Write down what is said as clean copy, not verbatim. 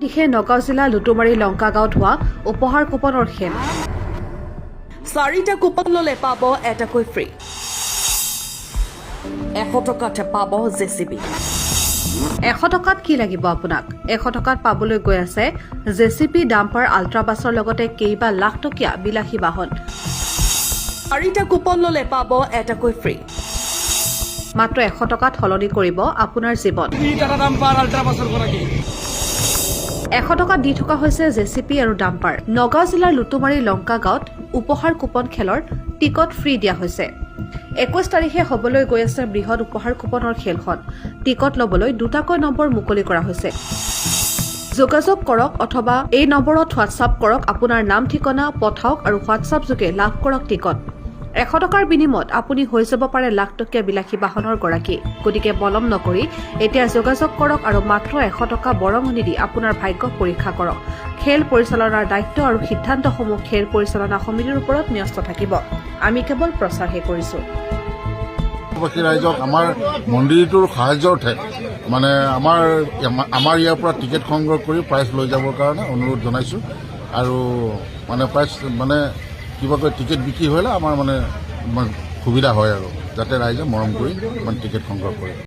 দিশে নগাঁও জিলা লুটুমাৰী লংকা গাঁৱত হোৱা উপহাৰ কুপনৰ খেল। 4টা কুপন ললে পাব এটাকৈ ফ্ৰী। 100 টকাতে পাব জেচিবি। 100 টকাত কি লাগিব আপোনাক? 100 টকাত পাবলৈ গৈ আছে জেচিপি, ডাম্পাৰ, আল্ট্ৰাবাছৰ লগতে কেইবা লাখ টকীয়া বিলাসী বাহন। 4টা কুপন ললে পাব এটাকৈ ফ্ৰী। মাত্ৰ 100 টকাত সলনি কৰিব আপোনাৰ জীৱন। 100 টকাত দি থকা হৈছে জেচিপি আৰু ডাম্পাৰ। নগাঁও জিলাৰ লুটুমাৰী লংকা গাঁৱত উপহাৰ কুপন খেলৰ টিকট ফ্ৰী দিয়া হৈছে। 21 তাৰিখে হ'বলৈ গৈ আছে বৃহৎ উপহাৰ কুপনৰ খেলখন। টিকট ল'বলৈ দুটাকৈ নম্বৰ মুকলি কৰা হৈছে। যোগাযোগ কৰক অথবা এই নম্বৰত হোৱাটছআপ কৰক। আপোনাৰ নাম ঠিকনা পঠাওক আৰু হোৱাটছআপ যোগে লাভ কৰক টিকট। 100 টকাৰ বিনিময়ত আপুনি হৈ যাব পাৰে লাখ টকীয়া বিলাসী বাহনৰ গৰাকী। গতিকে পলম নকৰি এতিয়া যোগাযোগ কৰক আৰু মাত্ৰ 100 টকা বৰঙণি দি আপোনাৰ ভাগ্য পৰীক্ষা কৰক। খেল পৰিচালনাৰ দায়িত্ব আৰু সিদ্ধান্তসমূহ খেল পৰিচালনা সমিতিৰ ওপৰত ন্যস্ত থাকিব। আমি কেৱল প্ৰচাৰহে কৰিছো। ৰাইজক আমাৰ মন্দিৰটোৰ সাহায্যাৰ্থে মানে আমাৰ ইয়াৰ পৰা টিকেট সংগ্ৰহ কৰি প্ৰাইজ লৈ যাবৰ কাৰণে অনুৰোধ জনাইছোঁ। আৰু মানে প্ৰাইজ মানে কিবাকৈ টিকেট বিক্ৰী হ'লে আমাৰ মানে সুবিধা হয় আৰু যাতে ৰাইজে মৰম কৰি টিকেট সংগ্ৰহ কৰে।